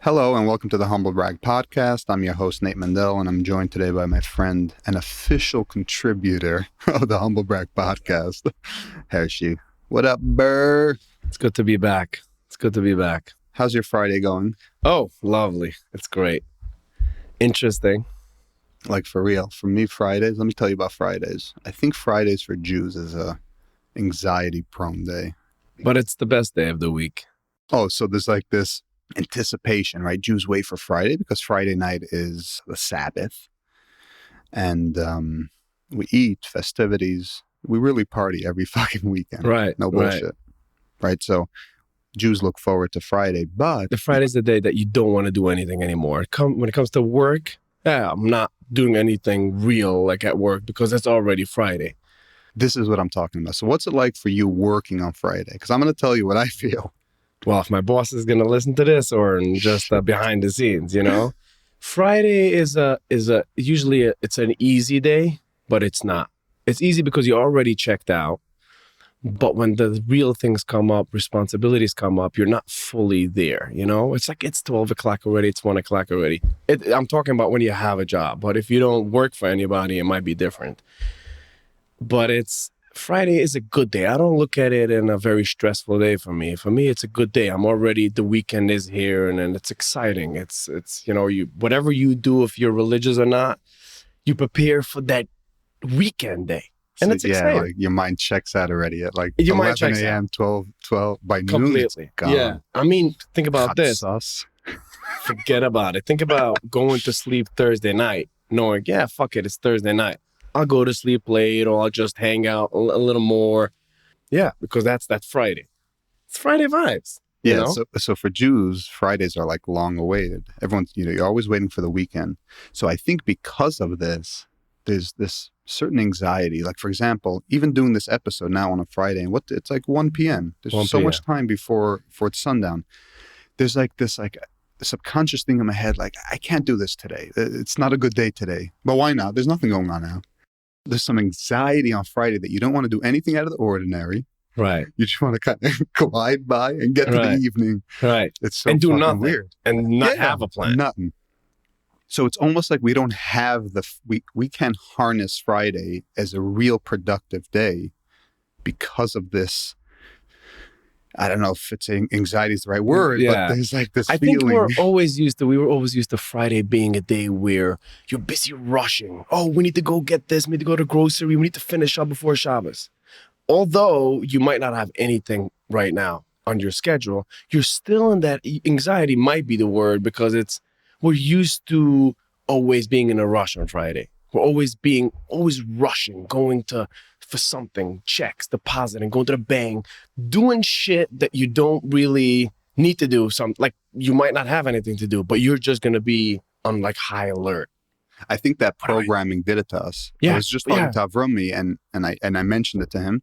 Hello and welcome to the Humble Brag Podcast. I'm your host, Nate Mandel, and I'm joined today by my friend and official contributor of the Humble Brag Podcast, Hershy. What up, Burr? It's good to be back. How's your Friday going? Oh, lovely. It's great. Interesting. Like, for real. For me, Fridays, let me tell you about Fridays. I think Fridays for Jews is a anxiety-prone day. But it's the best day of the week. Oh, so there's like this anticipation, right? Jews wait for Friday because Friday night is the Sabbath. And we eat, festivities. We really party every fucking weekend. Right. No bullshit. Right. So Jews look forward to Friday, but The Friday's the day that you don't want to do anything anymore. When it comes to work, I'm not doing anything real like at work because it's already Friday. this is what I'm talking about. So what's it like for you working on Friday? Because I'm going to tell you what I feel. Well, if my boss is going to listen to this or just behind the scenes, Friday is usually it's an easy day, but it's not. It's easy because you're already checked out. But when the real things come up, responsibilities come up, you're not fully there, It's like it's 12 o'clock already, it's 1 o'clock already. I'm talking about when you have a job. But if you don't work for anybody, it might be different. But Friday is a good day. I don't look at it in a very stressful day for me. For me, it's a good day. The weekend is here and it's exciting. It's whatever you do, if you're religious or not, you prepare for that weekend day. And it's exciting. Like your mind checks out already at like Your 11 a.m., 12 by noon. Completely. It's gone. Yeah. I mean, think about Hot this. sauce. Forget about it. Think about going to sleep Thursday night, knowing, fuck it, it's Thursday night. I'll go to sleep late or I'll just hang out a little more. Yeah, because that's Friday. It's Friday vibes. Yeah, so for Jews, Fridays are like long awaited. Everyone's, you're always waiting for the weekend. So I think because of this, there's this certain anxiety. Like, for example, even doing this episode now on a Friday, and it's like 1 p.m. There's 1 so p.m. much time before it's sundown. There's like this subconscious thing in my head, like, I can't do this today. It's not a good day today. But why not? There's nothing going on now. There's some anxiety on Friday that you don't want to do anything out of the ordinary. Right. You just want to kind of glide by and get to the evening. Right. It's so and do nothing. Weird. And not have a plan. Nothing. So it's almost like we don't have we can't harness Friday as a real productive day because of this. I don't know if it's anxiety is the right word, but there's like this feeling. Think we were always used to Friday being a day where you're busy rushing. Oh, we need to go get this. We need to go to grocery. We need to finish up before Shabbos. Although you might not have anything right now on your schedule, you're still in that anxiety might be the word because we're used to always being in a rush on Friday. We're always rushing, going for something, checks, depositing, going to the bank, doing shit that you don't really need to do. Like you might not have anything to do, but you're just going to be on like high alert. I think that programming did it to us. Yeah. I was just talking to Avrami and I mentioned it to him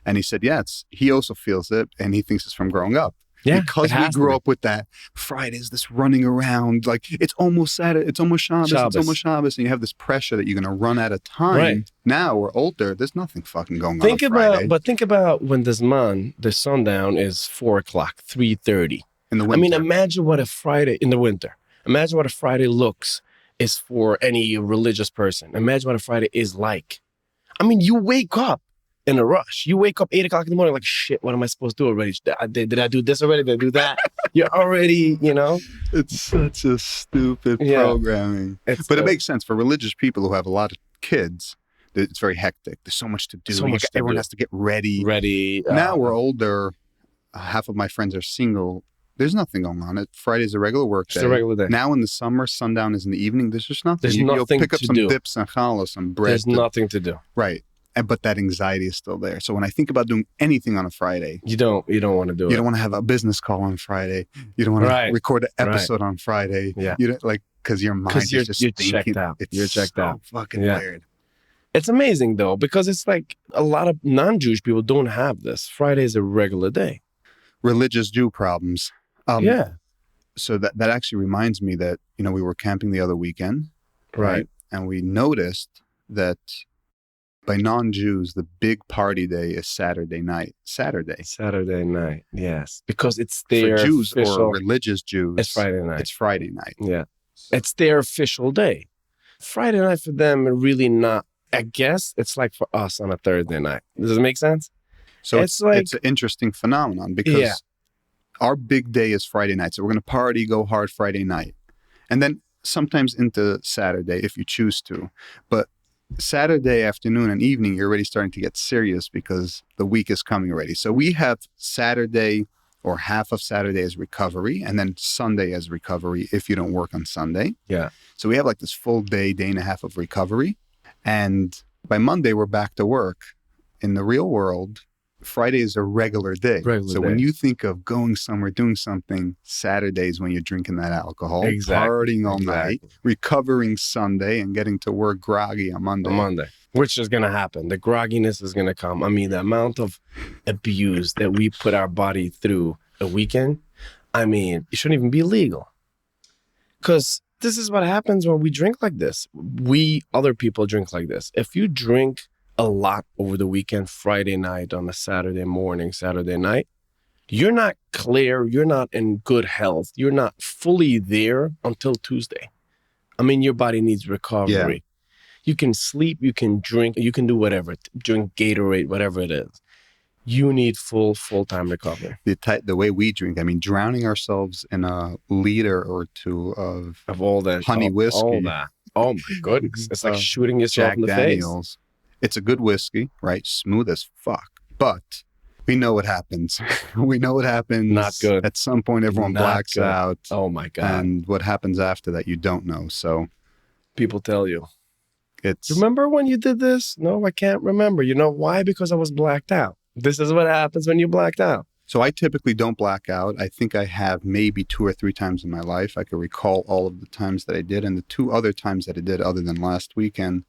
and he said, he also feels it and he thinks it's from growing up. Yeah, because we grew up with that Fridays, this running around, like it's almost Saturday, it's almost Shabbos, it's almost Shabbos, and you have this pressure that you're going to run out of time. Right. Now we're older, there's nothing fucking going on Friday. But think about when the sundown is 4 o'clock, 3:30. In the winter. I mean, imagine what a Friday looks is for any religious person. Imagine what a Friday is like. I mean, you wake up in a rush. You wake up 8 o'clock in the morning like, shit, what am I supposed to do already? Did I do this already? Did I do that? You're already, It's such a stupid programming. But it makes sense for religious people who have a lot of kids. It's very hectic. There's so much to do. Everyone has to get ready. Now we're older. Half of my friends are single. There's nothing going on. Friday's a regular work day. It's a regular day. Now in the summer, sundown is in the evening. There's just nothing. You'll pick up some dips and challah, some bread. There's nothing to do. Right. But that anxiety is still there. So when I think about doing anything on a Friday, you don't want to do it. You don't want to have a business call on Friday. You don't want to record an episode on Friday. Yeah. You don't because your mind is just you're thinking. Checked out. You're checked out. Fucking weird. It's amazing though because it's like a lot of non-Jewish people don't have this. Friday is a regular day. Religious Jew problems. So that actually reminds me that we were camping the other weekend, right? And we noticed that by non-Jews, the big party day is Saturday night. Saturday night, yes. Because it's their for Jews official, or religious Jews. It's Friday night. It's Friday night. Yeah. It's their official day. Friday night for them, really not. I guess it's like for us on a Thursday night. Does it make sense? So it's an interesting phenomenon because our big day is Friday night. So we're going to party, go hard Friday night. And then sometimes into Saturday if you choose to. But Saturday afternoon and evening, you're already starting to get serious because the week is coming already. So we have Saturday or half of Saturday as recovery and then Sunday as recovery if you don't work on Sunday. Yeah. So we have like this full day and a half of recovery. And by Monday, we're back to work. In the real world, Friday is a regular day. When you think of going somewhere, doing something, Saturday is when you're drinking that alcohol, partying all night, recovering Sunday, and getting to work groggy on Monday. Which is going to happen. The grogginess is going to come. I mean, the amount of abuse that we put our body through a weekend, I mean, it shouldn't even be legal. Because this is what happens when we drink like this. Other people drink like this. If you drink a lot over the weekend, Friday night on a Saturday morning, Saturday night, you're not clear, you're not in good health, you're not fully there until Tuesday. I mean, your body needs recovery. Yeah. You can sleep, you can drink, you can do whatever, drink Gatorade, whatever it is. You need full-time recovery. The way we drink, I mean, drowning ourselves in a liter or two of all that honey whiskey. All that. Oh my goodness. It's like shooting yourself in the Daniels. Face. It's a good whiskey, right? Smooth as fuck. But we know what happens. We know what happens. Not good. At some point, everyone blacks out. Oh my God. And what happens after that, you don't know. So people tell you. Remember when you did this? No, I can't remember. You know why? Because I was blacked out. This is what happens when you blacked out. So I typically don't black out. I think I have maybe 2 or 3 times in my life. I could recall all of the times that I did. And the 2 other times that I did other than last weekend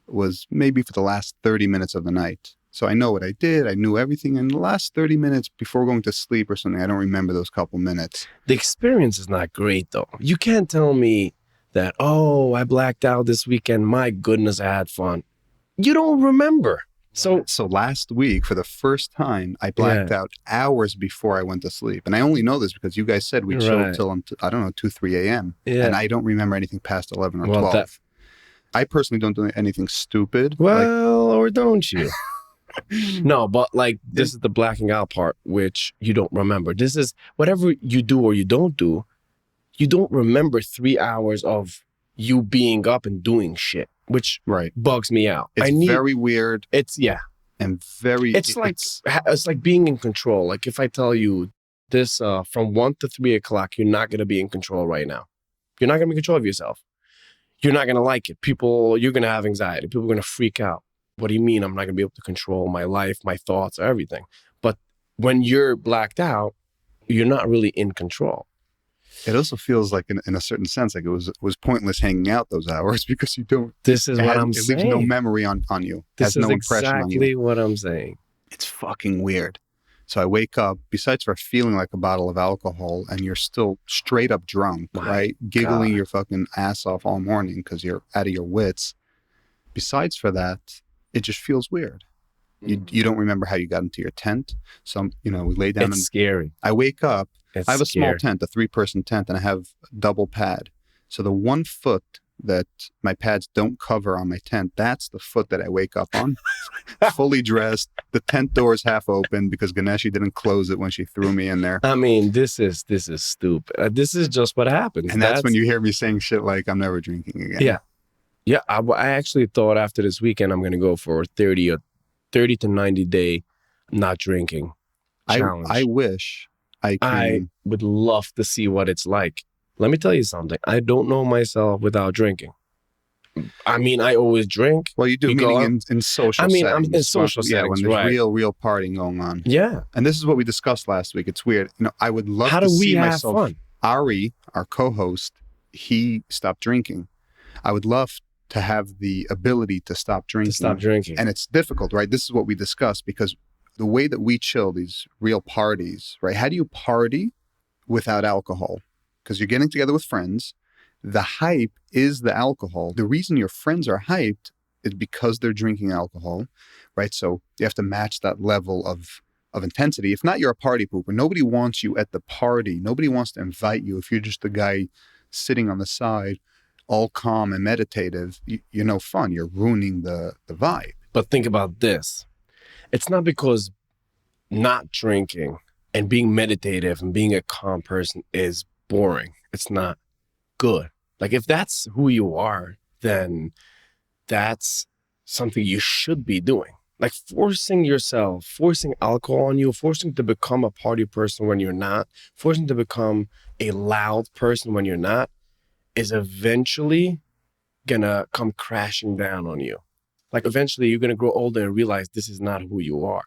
was maybe for the last 30 minutes of the night. So I know what I did. I knew everything. In the last 30 minutes before going to sleep or something, I don't remember those couple minutes. The experience is not great, though. You can't tell me that, oh, I blacked out this weekend. My goodness, I had fun. You don't remember. So last week, for the first time, I blacked out hours before I went to sleep. And I only know this because you guys said we chilled till, I don't know, 2, 3 a.m. Yeah. And I don't remember anything past 11 or 12. I personally don't do anything stupid. Well, or don't you? No, but like this is the blacking out part, which you don't remember. This is whatever you do or you don't remember 3 hours of you being up and doing shit, which bugs me out. It's very weird. And very. It's like being in control. Like if I tell you this from 1 to 3 o'clock, you're not going to be in control right now. You're not going to be in control of yourself. You're not going to like it. You're going to have anxiety. People are going to freak out. What do you mean I'm not going to be able to control my life, my thoughts, everything? But when you're blacked out, you're not really in control. It also feels like, in a certain sense, like it was pointless hanging out those hours because you don't. This is what I'm saying. It leaves no memory on you. This is exactly what I'm saying. It's fucking weird. So I wake up, besides for feeling like a bottle of alcohol, and you're still straight up drunk, right? Giggling your fucking ass off all morning because you're out of your wits. Besides for that, it just feels weird. You don't remember how you got into your tent. So, we lay down. It's scary. I wake up. I have a small tent, a 3-person tent, and I have a double pad. So the 1 foot that my pads don't cover on my tent, that's the foot that I wake up on. Fully dressed. The tent door is half open because Ganeshi didn't close it when she threw me in there. I mean, this is stupid. This is just what happens. And that's when you hear me saying shit like, I'm never drinking again. Yeah. Yeah, I actually thought after this weekend, I'm going to go for a 30 to 90 day not drinking challenge. I wish I would love to see what it's like. Let me tell you something. I don't know myself without drinking. I mean, I always drink. Well, you do, meaning in social settings. I'm in social settings, yeah, when there's real partying going on. Yeah. And this is what we discussed last week. It's weird. I would love to see myself. Fun? Ari, our co-host, he stopped drinking. I would love to have the ability to stop drinking. And it's difficult, right? This is what we discussed because the way that we chill, these real parties, right? How do you party without alcohol? Because you're getting together with friends. The hype is the alcohol. The reason your friends are hyped is because they're drinking alcohol, right? So you have to match that level of intensity. If not, you're a party pooper. Nobody wants you at the party. Nobody wants to invite you if you're just the guy sitting on the side, all calm and meditative. You're no fun. You're ruining the vibe. But think about this. It's not because not drinking and being meditative and being a calm person is boring. It's not good. Like if that's who you are, then that's something you should be doing. Like forcing yourself, forcing alcohol on you, forcing to become a party person when you're not, forcing to become a loud person when you're not, is eventually gonna come crashing down on you. Like eventually you're gonna grow older and realize this is not who you are.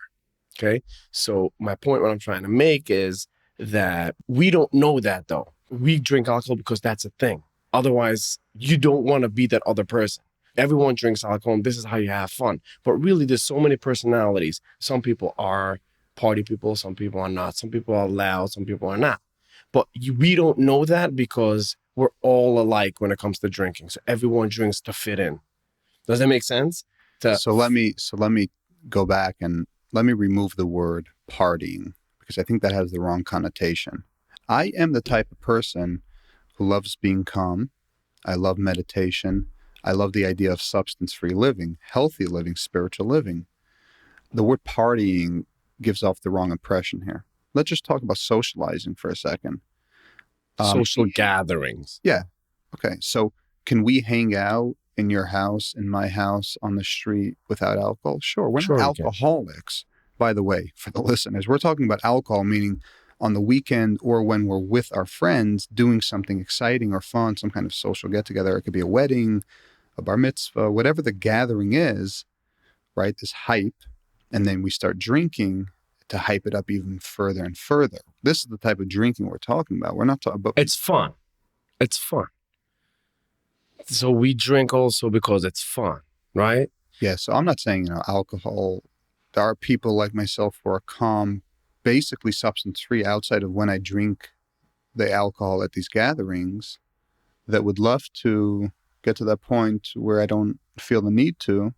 Okay. So my point, what I'm trying to make is that we don't know that though. We drink alcohol because that's a thing. Otherwise, you don't want to be that other person. Everyone drinks alcohol and this is how you have fun. But really, there's so many personalities. Some people are party people, some people are not. Some people are loud, some people are not. But we don't know that because we're all alike when it comes to drinking. So everyone drinks to fit in. Does that make sense? So let me go back and let me remove the word partying because I think that has the wrong connotation. I am the type of person who loves being calm. I love meditation. I love the idea of substance-free living, healthy living, spiritual living. The word partying gives off the wrong impression here. Let's just talk about socializing for a second. Social gatherings. Yeah. Okay. So can we hang out in your house, in my house, on the street without alcohol? Sure. We're not alcoholics, by the way, for the listeners. We're talking about alcohol, meaning on the weekend or when we're with our friends doing something exciting or fun, some kind of social get-together. It could be a wedding, a bar mitzvah, whatever the gathering is, right? This hype. And then we start drinking to hype it up even further and further. This is the type of drinking we're talking about. We're not talking about... It's fun. It's fun. So we drink also because it's fun, right? Yeah, so I'm not saying, alcohol. There are people like myself who are calm, basically substance-free outside of when I drink the alcohol at these gatherings that would love to get to that point where I don't feel the need to,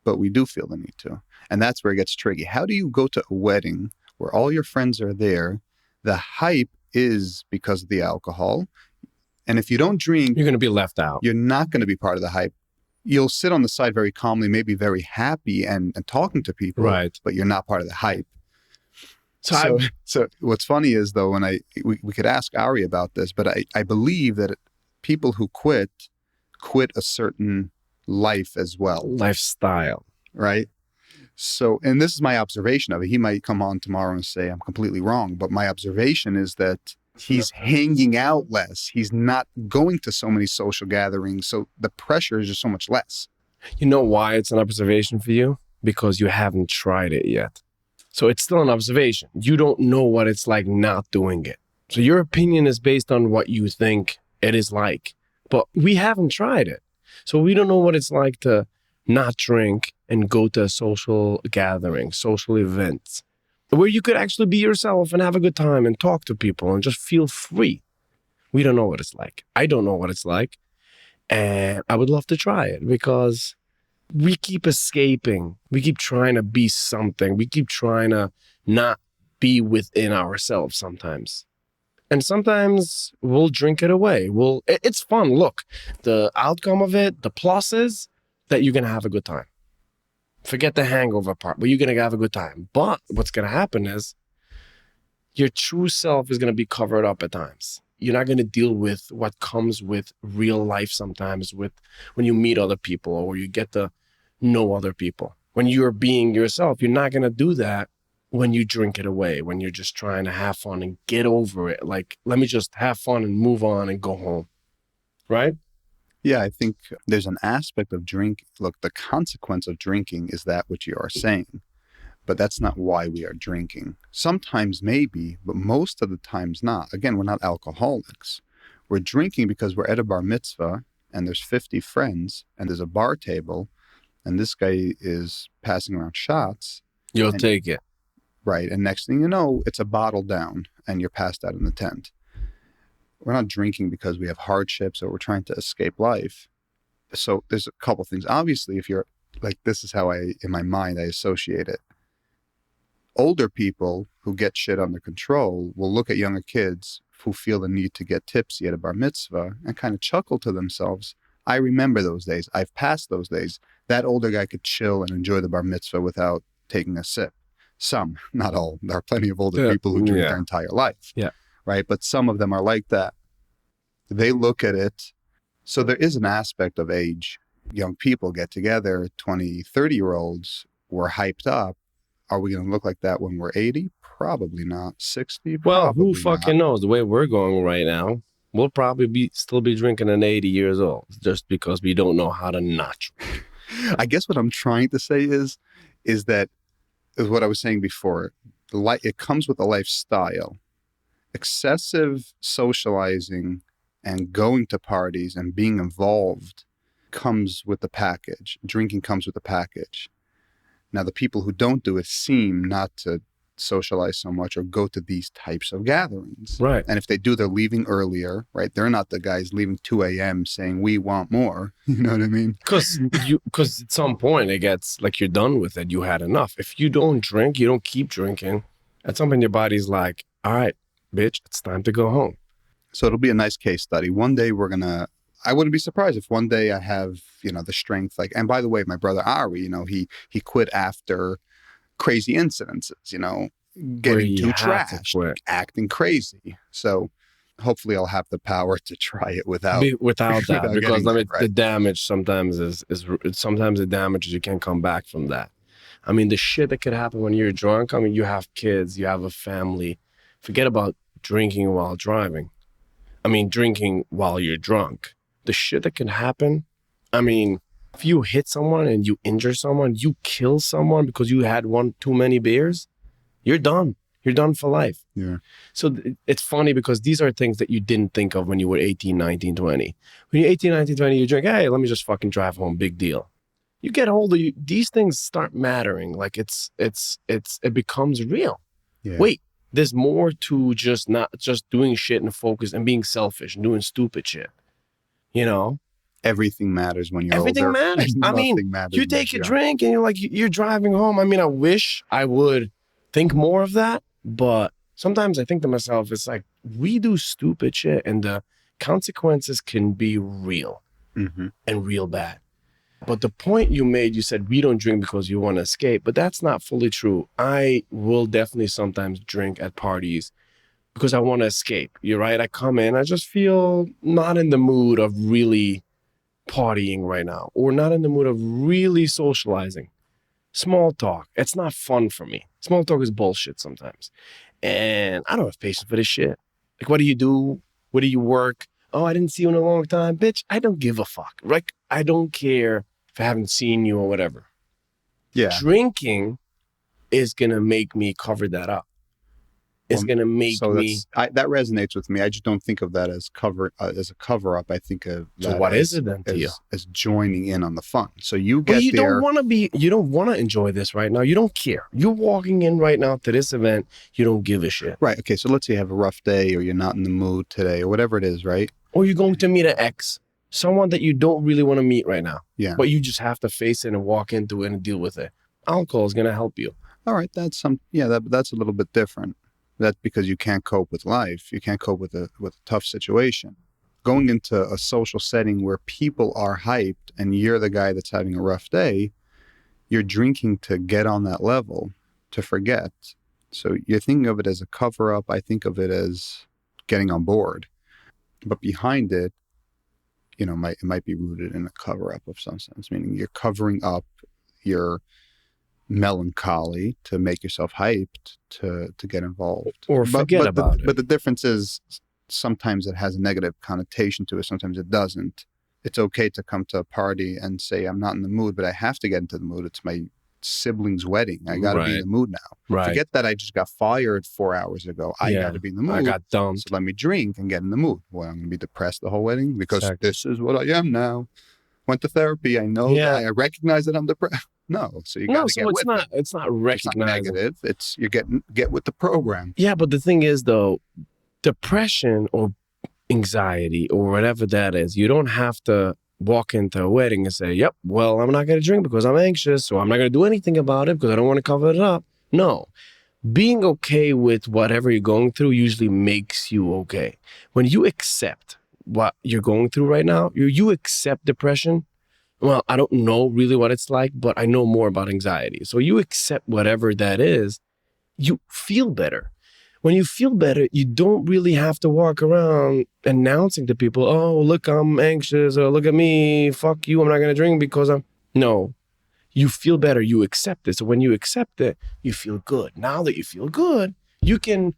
but we do feel the need to. And that's where it gets tricky. How do you go to a wedding where all your friends are there? The hype is because of the alcohol. And if you don't drink, you're going to be left out. You're not going to be part of the hype. You'll sit on the side very calmly, maybe very happy and talking to people, right? But you're not part of the hype. So what's funny is though, when we could ask Ari about this, but I believe that people who quit a certain life as well. Lifestyle. Right? So, and this is my observation of it. He might come on tomorrow and say I'm completely wrong, but my observation is that he's hanging out less. He's not going to so many social gatherings. So the pressure is just so much less. You know why it's an observation for you? Because you haven't tried it yet. So it's still an observation. You don't know what it's like not doing it. So your opinion is based on what you think it is like. But we haven't tried it. So we don't know what it's like to not drink and go to a social gathering, social events, where you could actually be yourself and have a good time and talk to people and just feel free. We don't know what it's like. I don't know what it's like. And I would love to try it because we keep escaping. We keep trying to be something. We keep trying to not be within ourselves sometimes. And sometimes we'll drink it away. It's fun. Look, the outcome of it, the plus is that you're going to have a good time. Forget the hangover part, but you're going to have a good time. But what's going to happen is your true self is going to be covered up at times. You're not going to deal with what comes with real life sometimes with when you meet other people or you get to know other people. When you're being yourself, you're not going to do that when you drink it away, when you're just trying to have fun and get over it. Like, let me just have fun and move on and go home. Right? Yeah, I think there's an aspect of drink. Look, the consequence of drinking is that which you are saying, but that's not why we are drinking. Sometimes maybe, but most of the times not. Again, we're not alcoholics. We're drinking because we're at a bar mitzvah and there's 50 friends and there's a bar table and this guy is passing around shots. You'll take it. Right. And next thing you know, it's a bottle down and you're passed out in the tent. We're not drinking because we have hardships or we're trying to escape life. So there's a couple things. Obviously, if you're like this is how in my mind, I associate it. Older people who get shit under control will look at younger kids who feel the need to get tipsy at a bar mitzvah and kind of chuckle to themselves. I remember those days. I've passed those days. That older guy could chill and enjoy the bar mitzvah without taking a sip. Some, not all. There are plenty of older people who drink their entire life. Yeah. Right? But some of them are like that. They look at it. So there is an aspect of age. Young people get together, 20, 30-year-olds, we're hyped up. Are we going to look like that when we're 80? Probably not. 60? Well, who fucking knows? The way we're going right now, we'll probably still be drinking at 80 years old just because we don't know how to not drink. I guess what I'm trying to say is that what I was saying before. It comes with a lifestyle. Excessive socializing and going to parties and being involved comes with the package. Drinking comes with the package. Now, the people who don't do it seem not to socialize so much or go to these types of gatherings. Right. And if they do, they're leaving earlier, right? They're not the guys leaving 2 a.m. saying, we want more. You know what I mean? Because at some point it gets like you're done with it. You had enough. If you don't drink, you don't keep drinking. At some point your body's like, all right, bitch, it's time to go home. So it'll be a nice case study. One day I wouldn't be surprised if one day I have, the strength, and by the way, my brother Ari, he quit after crazy incidences, getting too trashed, acting crazy. So hopefully I'll have the power to try it without that, because the damage sometimes sometimes the damage is you can't come back from that. I mean, the shit that could happen when you're drunk. I mean, you have kids, you have a family. Forget about drinking while driving. I mean, drinking while you're drunk. The shit that can happen. I mean, if you hit someone and you injure someone, you kill someone because you had one too many beers, you're done. You're done for life. Yeah. So it's funny because these are things that you didn't think of when you were 18, 19, 20. When you're 18, 19, 20, you drink, hey, let me just fucking drive home. Big deal. You get older, these things start mattering. Like it becomes real. Yeah. Wait, there's more to just not just doing shit and focus and being selfish and doing stupid shit. Everything matters when you're Everything older. matters. I mean, you take a drink and you're like, you're driving home. I mean, I wish I would think more of that, but sometimes I think to myself, it's like, we do stupid shit and the consequences can be real and real bad. But the point you made, you said we don't drink because you want to escape, but that's not fully true. I will definitely sometimes drink at parties because I want to escape. You're right. I come in, I just feel not in the mood of really partying right now, or not in the mood of really socializing. Small talk, it's not fun for me. Small talk is bullshit sometimes. And I don't have patience for this shit. Like, what do you do? Where do you work? Oh, I didn't see you in a long time. Bitch, I don't give a fuck. Like, I don't care if I haven't seen you or whatever. Yeah. Drinking is going to make me cover that up. It's going to make me... that resonates with me. I just don't think of that as a cover up. I think of that so what is it then to you? As joining in on the fun. So you get you don't want to enjoy this right now. You don't care. You're walking in right now to this event. You don't give a shit. Right. Okay. So let's say you have a rough day or you're not in the mood today or whatever it is, right? Or you're going to meet an ex, someone that you don't really want to meet right now. Yeah. But you just have to face it and walk into it and deal with it. Alcohol is going to help you. All right. That's that's a little bit different. That's because you can't cope with life. You can't cope with a tough situation. Going into a social setting where people are hyped and you're the guy that's having a rough day, you're drinking to get on that level, to forget. So you're thinking of it as a cover-up. I think of it as getting on board. But behind it, it might be rooted in a cover-up of some sense, meaning you're covering up your melancholy to make yourself hyped to get involved or forget about it. But the difference is sometimes it has a negative connotation to it. Sometimes it doesn't. It's okay to come to a party and say, I'm not in the mood, but I have to get into the mood. It's my sibling's wedding. I got to be in the mood now. Right. Forget that I just got fired 4 hours ago. I got to be in the mood. I got dumped. So let me drink and get in the mood. Well, I'm going to be depressed the whole wedding because this is what I am now. Went to therapy. I know that. I recognize that I'm depressed. No, so you got to get with it. It's not recognized. It's not negative. It's you get with the program. Yeah, but the thing is though, depression or anxiety or whatever that is, you don't have to walk into a wedding and say, yep, well, I'm not going to drink because I'm anxious, or I'm not going to do anything about it because I don't want to cover it up. No. Being okay with whatever you're going through usually makes you okay. When you accept what you're going through right now, you accept depression. Well, I don't know really what it's like, but I know more about anxiety. So you accept whatever that is, you feel better. When you feel better, you don't really have to walk around announcing to people, oh, look, I'm anxious, or look at me, fuck you, I'm not going to drink because I'm... No, you feel better, you accept it. So when you accept it, you feel good. Now that you feel good, you can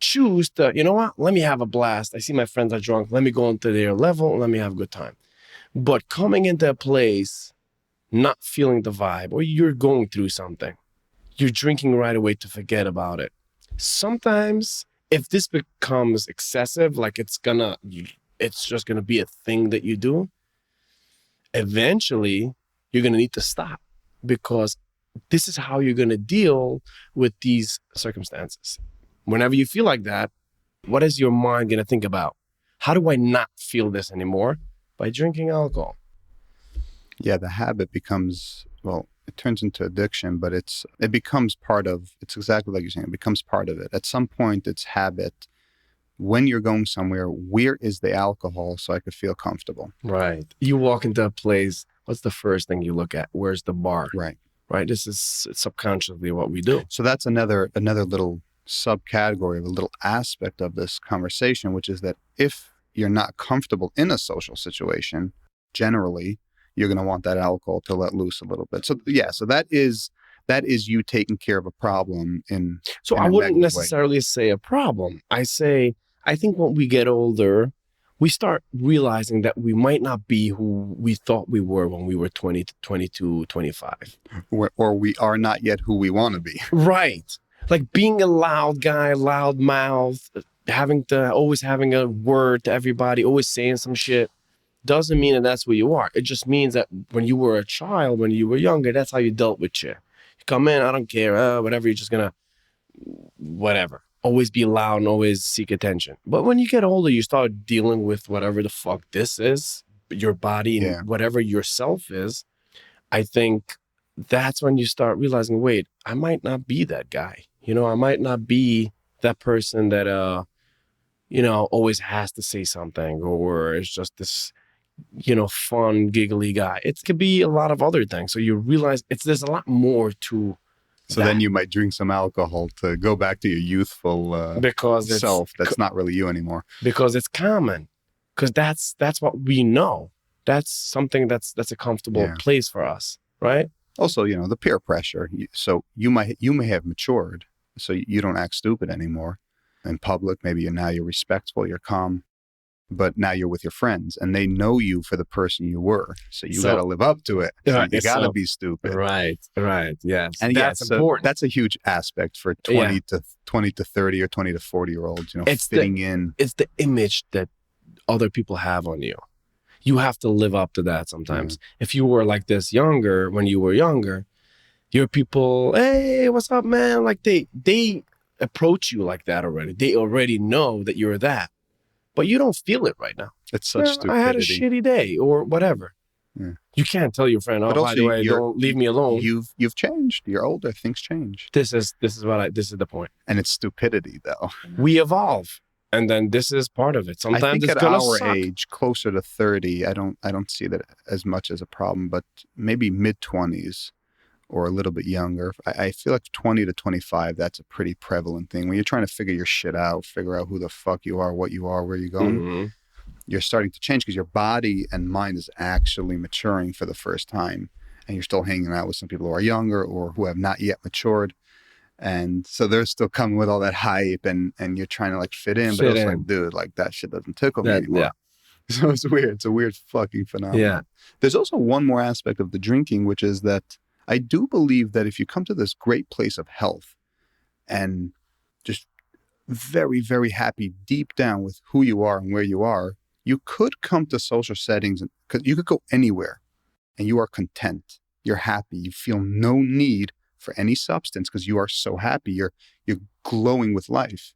choose to, you know what, let me have a blast. I see my friends are drunk. Let me go into their level. Let me have a good time. But coming into a place, not feeling the vibe, or you're going through something, you're drinking right away to forget about it. Sometimes if this becomes excessive, like it's just gonna be a thing that you do, eventually you're gonna need to stop, because this is how you're gonna deal with these circumstances. Whenever you feel like that, what is your mind gonna think about? How do I not feel this anymore? By drinking alcohol. Yeah, the habit becomes, well, it turns into addiction, but it becomes part of, it's exactly like you're saying, it becomes part of it. At some point, it's habit. When you're going somewhere, where is the alcohol so I could feel comfortable? Right. You walk into a place, what's the first thing you look at? Where's the bar? Right. Right. This is subconsciously what we do. So that's another little subcategory of a little aspect of this conversation, which is that if you're not comfortable in a social situation, generally, you're going to want that alcohol to let loose a little bit. So yeah, so that is you taking care of a problem in. So I wouldn't necessarily say a problem. I think when we get older, we start realizing that we might not be who we thought we were when we were 20 to 22, 25. Or we are not yet who we want to be. Right. Like being a loud guy, loud mouth, always having a word to everybody, always saying some shit, doesn't mean that that's who you are. It just means that when you were a child, when you were younger, that's how you dealt with shit. You come in, I don't care, whatever, you're just gonna, whatever. Always be loud and always seek attention. But when you get older, you start dealing with whatever the fuck this is, your body and whatever yourself is. I think that's when you start realizing, wait, I might not be that guy. You know, I might not be that person that, always has to say something, or is just this, fun, giggly guy. It could be a lot of other things. So you realize there's a lot more to So then you might drink some alcohol to go back to your youthful self. That's not really you anymore. Because it's common. Because that's what we know. That's something that's a comfortable place for us, right? Also, the peer pressure. So you may have matured, so you don't act stupid anymore in public. Maybe you're respectful, you're calm. But now you're with your friends and they know you for the person you were. So you got to live up to it. So you got to be stupid. Right. Yes. And that's important. That's a huge aspect for 20 to 30 or 20 to 40-year-olds, fitting in. It's the image that other people have on you. You have to live up to that sometimes. If you were like this when you were younger, your people, hey, what's up, man? Like they approach you like that already. They already know that you're that. But you don't feel it right now. It's such stupidity. I had a shitty day or whatever. Yeah. You can't tell your friend, by the way, don't leave me alone. You've changed. You're older. Things change. This is the point. And it's stupidity, though. We evolve, and then this is part of it. Sometimes I think it's at gonna our suck. age, closer to 30, I don't see that as much as a problem. But maybe mid-20s. Or a little bit younger. I feel like 20 to 25, that's a pretty prevalent thing. When you're trying to figure your shit out, figure out who the fuck you are, what you are, where you're going, you're starting to change because your body and mind is actually maturing for the first time. And you're still hanging out with some people who are younger or who have not yet matured. And so they're still coming with all that hype and you're trying to fit in. But it's like, dude, that shit doesn't tickle me anymore. Yeah. So it's weird. It's a weird fucking phenomenon. Yeah. There's also one more aspect of the drinking, which is that I do believe that if you come to this great place of health and just very, very happy deep down with who you are and where you are, you could come to social settings because you could go anywhere and you are content. You're happy. You feel no need for any substance because you are so happy. You're glowing with life.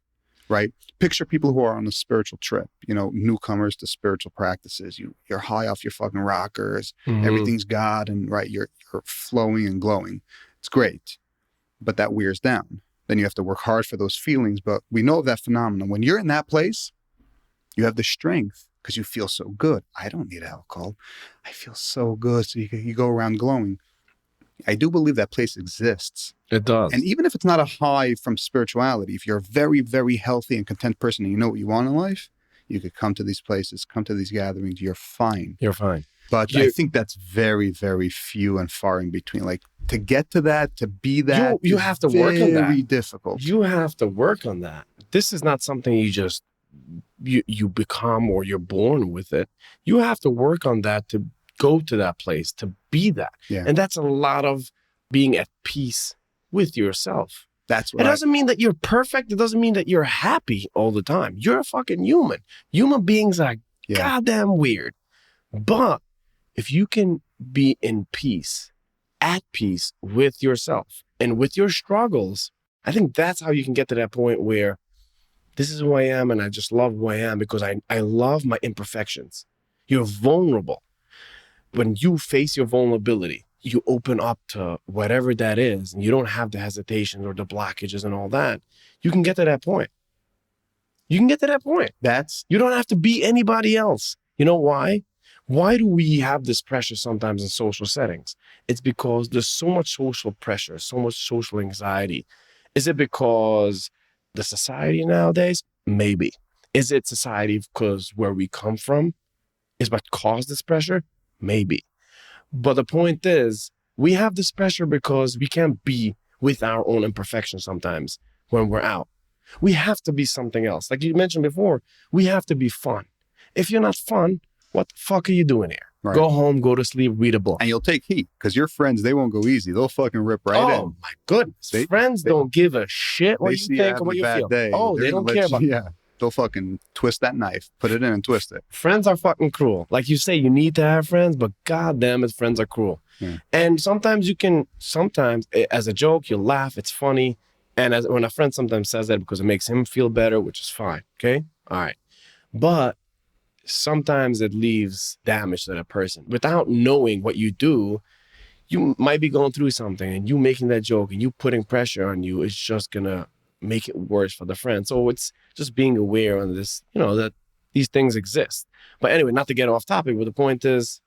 right? Picture people who are on a spiritual trip, newcomers to spiritual practices. You're high off your fucking rockers. Everything's God, and right, you're flowing and glowing. It's great, but that wears down. Then you have to work hard for those feelings. But we know of that phenomenon. When you're in that place, you have the strength because you feel so good. I don't need alcohol. I feel so good. So you go around glowing. I do believe that place exists. It does. And even if it's not a high from spirituality, if you're a very, very healthy and content person and you know what you want in life, you could come to these places, come to these gatherings. You're fine. You're fine. But I think that's very, very few and far in between. Like, to get to that, to be that, you have to work on that. Very difficult. You have to work on that. This is not something you just you become or you're born with it. You have to work on that to go to that place, to be that. Yeah. And that's a lot of being at peace with yourself. That's what it doesn't mean that you're perfect. It doesn't mean that you're happy all the time. You're a fucking human. Human beings are goddamn weird. But if you can be in peace, at peace with yourself and with your struggles, I think that's how you can get to that point where this is who I am and I just love who I am because I love my imperfections. You're vulnerable. When you face your vulnerability, you open up to whatever that is, and you don't have the hesitations or the blockages and all that, you can get to that point. You can get to that point. You don't have to be anybody else. You know why? Why do we have this pressure sometimes in social settings? It's because there's so much social pressure, so much social anxiety. Is it because the society nowadays? Maybe. Is it society because where we come from is what caused this pressure? Maybe. But the point is, we have this pressure because we can't be with our own imperfections sometimes when we're out. We have to be something else. Like you mentioned before, we have to be fun. If you're not fun, what the fuck are you doing here? Right. Go home, go to sleep, read a book. And you'll take heat because your friends, they won't go easy. They'll fucking rip right in. Oh, my goodness. Friends don't give a shit what you think or what you feel. Day. Oh, they don't care about you. Yeah. They'll fucking twist that knife, put it in and twist it. Friends are fucking cruel. Like you say, you need to have friends, but goddamn it, friends are cruel. Yeah. And sometimes as a joke, you laugh, it's funny. And when a friend sometimes says that because it makes him feel better, which is fine, okay? All right. But sometimes it leaves damage to that person. Without knowing what you do, you might be going through something and you making that joke and you putting pressure on you is just going to make it worse for the friend. So it's just being aware of this, that these things exist. But anyway, not to get off topic, but the point is.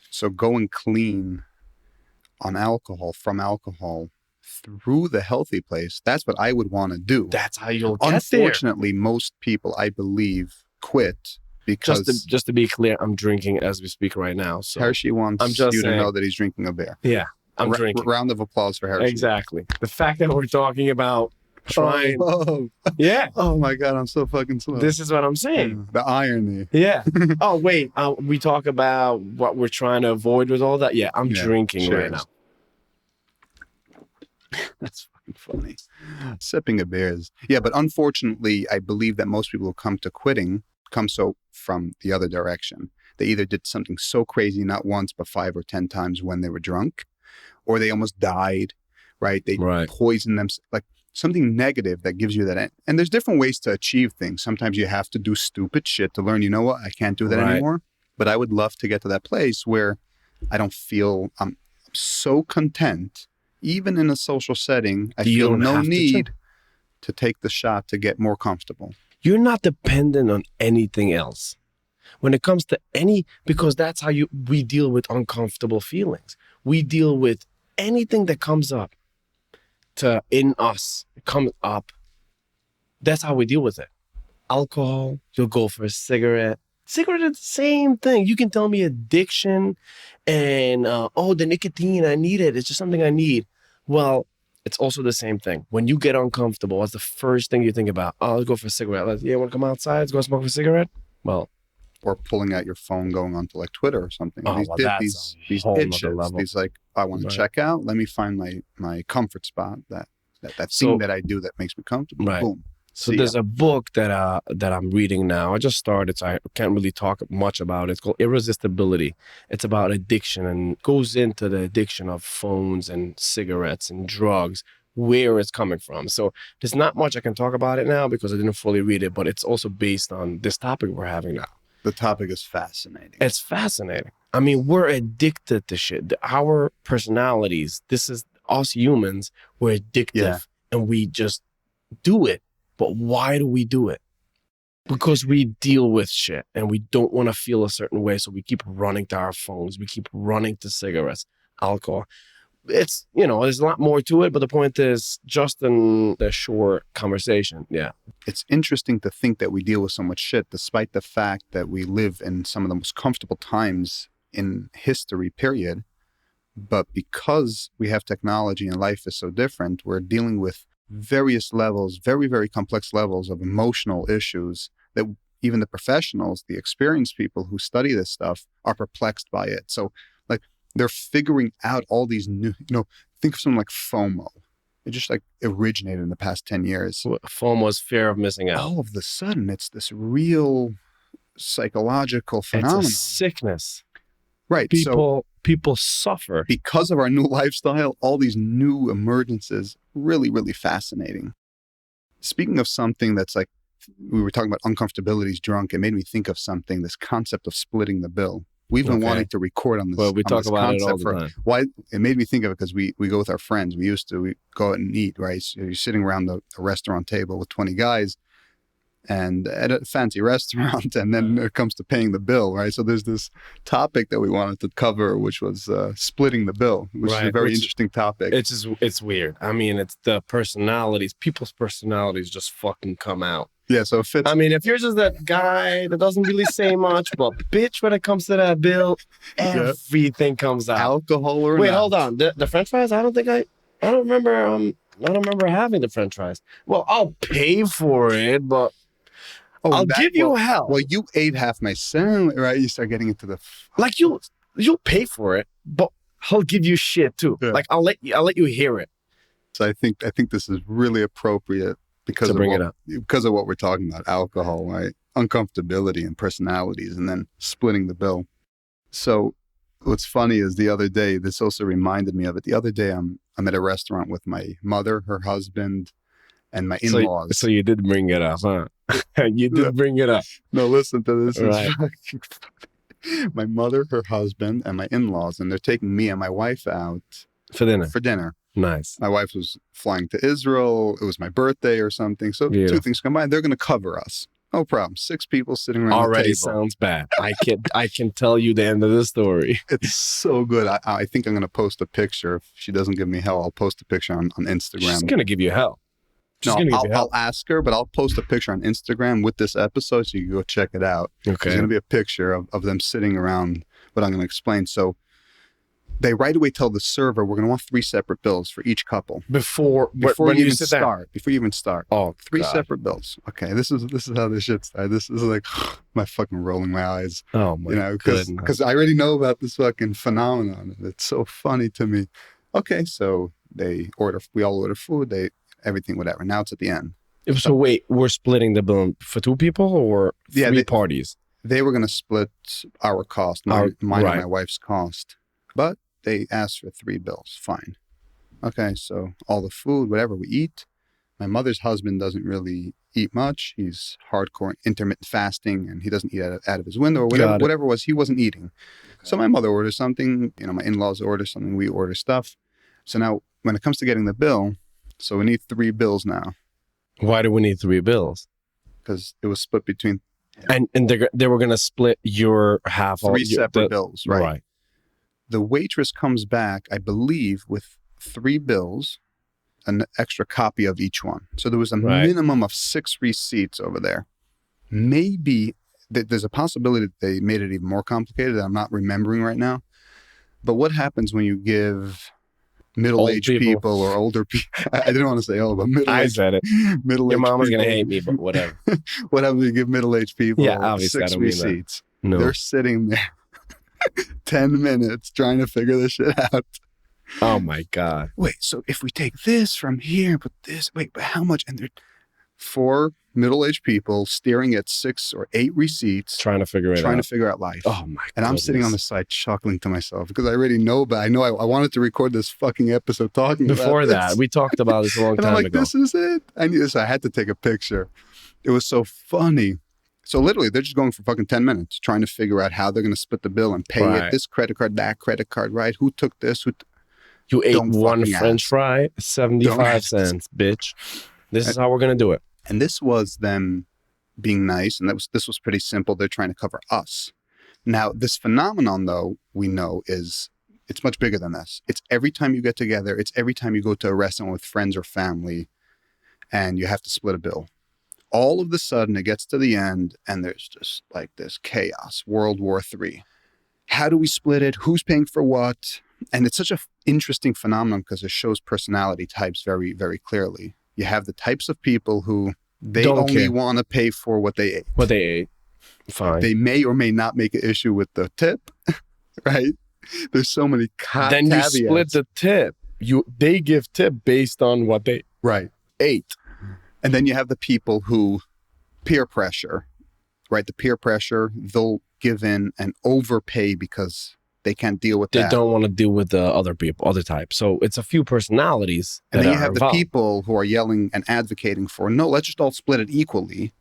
So going clean on alcohol, from alcohol, through the healthy place, that's what I would want to do. That's how you'll get there. Unfortunately, most people, I believe, quit because... Just to be clear, I'm drinking as we speak right now. So Hershey wants you to know that he's drinking a beer. Yeah, I'm drinking. Round of applause for Hershey. Exactly. The fact that we're talking about trying. Yeah. Oh my God, I'm so fucking slow. This is what I'm saying. The irony. Yeah. Oh, wait. We talk about what we're trying to avoid with all that. Yeah, I'm drinking right now. That's fucking funny. Sipping a beers. Yeah, but unfortunately, I believe that most people who come to quitting come from the other direction. They either did something so crazy, not once, but 5 or 10 times when they were drunk, or they almost died, right? They poisoned them. Like, something negative that gives you that end. And there's different ways to achieve things. Sometimes you have to do stupid shit to learn, you know what, I can't do that anymore. But I would love to get to that place where I don't feel, I'm so content, even in a social setting, I feel no need to take the shot to get more comfortable. You're not dependent on anything else. When it comes to because that's how we deal with uncomfortable feelings. We deal with anything that comes up. In us, it comes up. That's how we deal with it. Alcohol, you'll go for a cigarette. Cigarette is the same thing. You can tell me addiction and, the nicotine, I need it. It's just something I need. Well, it's also the same thing. When you get uncomfortable, what's the first thing you think about? Oh, let's go for a cigarette. Want to come outside? Let's go smoke a cigarette? Well. Or pulling out your phone, going onto like Twitter or something. Oh, these itches. These like, I want to check out. Let me find my comfort spot. That thing that I do that makes me comfortable. Right. Boom. So there's a book that I'm reading now. I just started, so I can't really talk much about it. It's called Irresistibility. It's about addiction and goes into the addiction of phones and cigarettes and drugs, where it's coming from. So there's not much I can talk about it now because I didn't fully read it, but it's also based on this topic we're having now. The topic is fascinating. It's fascinating. I mean, we're addicted to shit. Our personalities, this is us humans, we're addictive and we just do it. But why do we do it? Because we deal with shit and we don't want to feel a certain way. So we keep running to our phones. We keep running to cigarettes, alcohol. It's, there's a lot more to it. But the point is, just in the short conversation, it's interesting to think that we deal with so much shit, despite the fact that we live in some of the most comfortable times in history, period. But because we have technology and life is so different, we're dealing with various levels, very, very complex levels of emotional issues that even the professionals, the experienced people who study this stuff are perplexed by it. So like they're figuring out all these new, think of something like FOMO. It just like originated in the past 10 years. FOMO is fear of missing out. All of a sudden, it's this real psychological phenomenon. It's a sickness. Right. People suffer. Because of our new lifestyle, all these new emergences, really, really fascinating. Speaking of something that's like, we were talking about uncomfortabilities drunk, it made me think of something, this concept of splitting the bill. We've been wanting to record on this. Well, we talk about it all the time. Why it made me think of it because we go with our friends. We go out and eat, right? So you're sitting around a restaurant table with 20 guys and at a fancy restaurant, and then it comes to paying the bill, right? So there's this topic that we wanted to cover, which was splitting the bill, which is a very interesting topic. It's weird. I mean, it's the personalities. People's personalities just fucking come out. Yeah, so it fits. I mean, if you're just that guy that doesn't really say much, but bitch, when it comes to that bill, everything comes out. Alcohol or Wait, hold on. The French fries? I don't remember having the French fries. Well, I'll pay for it, but I'll give you hell. Well, you ate half my sandwich, right? You start getting into the like you'll pay for it, but I'll give you shit too. Yeah. Like I'll let you hear it. So I think this is really appropriate because of what we're talking about, alcohol, right? Uncomfortability and personalities, and then splitting the bill. So what's funny is the other day, this also reminded me of it. The other day, I'm at a restaurant with my mother, her husband, and my in-laws. So you did bring it up, huh? You did bring it up. No, listen to this. Right. My mother, her husband, and my in-laws, and they're taking me and my wife out for dinner. Nice. My wife was flying to Israel. It was my birthday or something. So two things combined. They're going to cover us. No problem. 6 people sitting around the table. Already sounds bad. I can tell you the end of the story. It's so good. I think I'm going to post a picture. If she doesn't give me hell, I'll post a picture on Instagram. She's going to give you hell. I'll ask her, but I'll post a picture on Instagram with this episode so you can go check it out. Okay. There's going to be a picture of them sitting around what I'm going to explain. So they right away tell the server, we're going to want 3 separate bills for each couple. Before you even start. Oh, 3 separate bills. Okay, this is how this shit started. This is like my fucking rolling my eyes. Oh my goodness. Because I already know about this fucking phenomenon. It's so funny to me. Okay, so we all order food, everything, whatever. Now it's at the end. So wait, we're splitting the bill for 2 people or 3 parties? They were going to split our cost, mine and my wife's cost. But they asked for 3 bills. Fine. Okay, so all the food, whatever we eat. My mother's husband doesn't really eat much. He's hardcore intermittent fasting, and he doesn't eat out of his window or whatever it was. He wasn't eating. Okay. So my mother orders something. My in-laws order something. We order stuff. So now when it comes to getting the bill, so we need 3 bills now. Why do we need 3 bills? Because it was split between... And they were going to split your half. 3 separate bills, right? The waitress comes back, I believe, with 3 bills, an extra copy of each one. So there was a minimum of 6 receipts over there. Maybe there's a possibility that they made it even more complicated that I'm not remembering right now. But what happens when you give middle-aged people or older people? I didn't want to say old, but middle-aged. I said it. Middle-aged Your mama's going to hate me, but whatever. What happens when you give middle-aged people 6 receipts? No. They're sitting there 10 minutes trying to figure this shit out. Oh my God. Wait, so if we take this from here, but how much? And they're 4 middle-aged people staring at 6 or 8 receipts, trying to figure out life. Oh my! And I'm sitting on the side chuckling to myself because I already know, but I know I wanted to record this fucking episode talking before about this. We talked about this a long time ago. And I'm like, this is it. I knew this. I had to take a picture. It was so funny. So literally, they're just going for fucking 10 minutes trying to figure out how they're going to split the bill and pay it. This credit card, that credit card, right? Who took this? You ate one French fry, 75 cents, bitch. This is how we're going to do it. And this was them being nice, and this was pretty simple. They're trying to cover us. Now, this phenomenon, though, we know it's much bigger than this. It's every time you get together. It's every time you go to a restaurant with friends or family, and you have to split a bill. All of a sudden, it gets to the end, and there's just like this chaos, World War III. How do we split it? Who's paying for what? And it's such an interesting phenomenon because it shows personality types very, very clearly. You have the types of people who they only want to pay for what they ate. Fine. They may or may not make an issue with the tip, right? There's so many Then caveats. You split the tip. They give tip based on what they ate. And then you have the people who peer pressure, right? The peer pressure, they'll give in and overpay because they can't deal with that. They don't want to deal with the other people, other types. So it's a few personalities. And then you have the people who are yelling and advocating for, no, let's just all split it equally.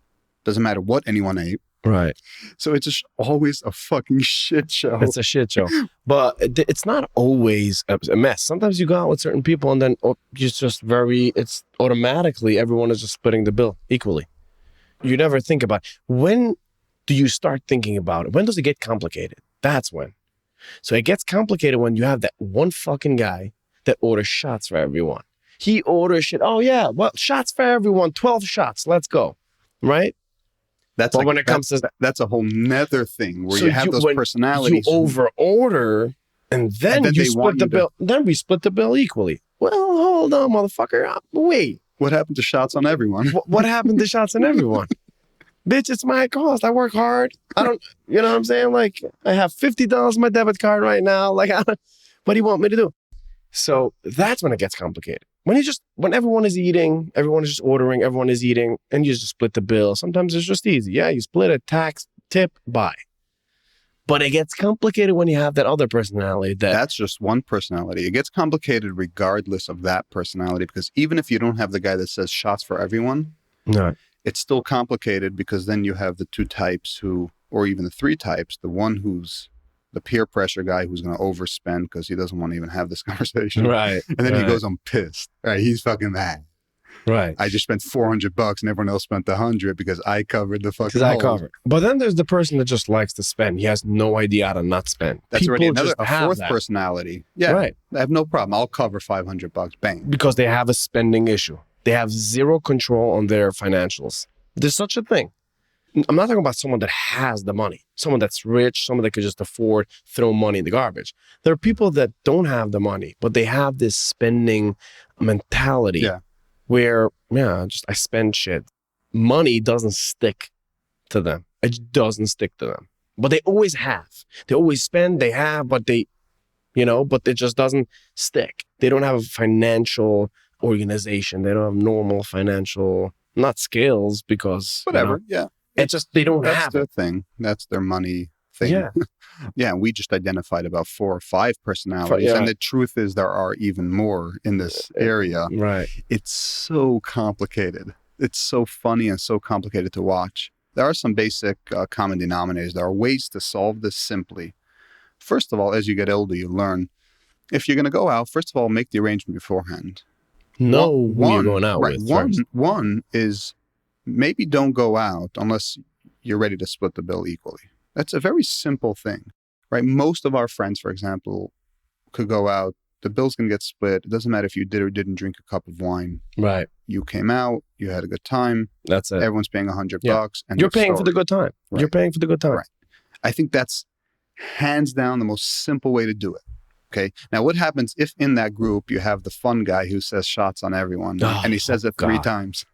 Doesn't matter what anyone ate. Right. So it's just always a fucking shit show. It's a shit show. But it's not always a mess. Sometimes you go out with certain people and then it's automatically everyone is just splitting the bill equally. You never think about it. When do you start thinking about it? When does it get complicated? That's when. So it gets complicated when you have that one fucking guy that orders shots for everyone. He orders shit. Oh yeah, well, shots for everyone. 12 shots. Let's go. Right? That's a whole nether thing where you have those personalities. You over order and then you split the bill. Then we split the bill equally. Well, hold on, motherfucker. Wait. What happened to shots on everyone? What happened to shots on everyone? Bitch, it's my cost. I work hard. I don't, you know what I'm saying? Like, I have $50 on my debit card right now. Like, what do you want me to do? So that's when it gets complicated. When everyone is eating, everyone is just ordering, everyone is eating, and you just split the bill. Sometimes it's just easy. Yeah, you split it, tax, tip, buy. But it gets complicated when you have that other personality. That's just one personality. It gets complicated regardless of that personality, because even if you don't have the guy that says shots for everyone, no, it's still complicated because then you have the 2 types or even the 3 types, the one who's the peer pressure guy who's going to overspend because he doesn't want to even have this conversation. Right. And then he goes, I'm pissed. Right. He's fucking mad. Right. I just spent $400 and everyone else spent $100 because I covered the fucking But then there's the person that just likes to spend. He has no idea how to not spend. That's already a 4th personality. Yeah. Right. I have no problem. I'll cover $500. Bang. Because they have a spending issue. They have zero control on their financials. There's such a thing. I'm not talking about someone that has the money, someone that's rich, someone that could just afford throw money in the garbage. There are people that don't have the money, but they have this spending mentality where, I spend shit. Money doesn't stick to them. It doesn't stick to them. But they always have. They always spend, they have, but but it just doesn't stick. They don't have a financial organization. They don't have normal financial, not skills because... Whatever, yeah. It's just they don't have That's their thing. That's their money thing. Yeah. Yeah, we just identified about 4 or 5 personalities. And the truth is there are even more in this area. Right. It's so complicated. It's so funny and so complicated to watch. There are some basic common denominators. There are ways to solve this simply. First of all, as you get older, you learn. If you're going to go out, first of all, make the arrangement beforehand. Know who you're going out with. One is... maybe don't go out unless you're ready to split the bill equally. That's a very simple thing, right? Most of our friends, for example, could go out. The bill's going to get split. It doesn't matter if you did or didn't drink a cup of wine. Right. You came out. You had a good time. That's it. Everyone's paying $100. And you're paying for the good time. Right. You're paying for the good time. Right. I think that's hands down the most simple way to do it. Okay. Now, what happens if in that group you have the fun guy who says shots on everyone and he says it 3 times?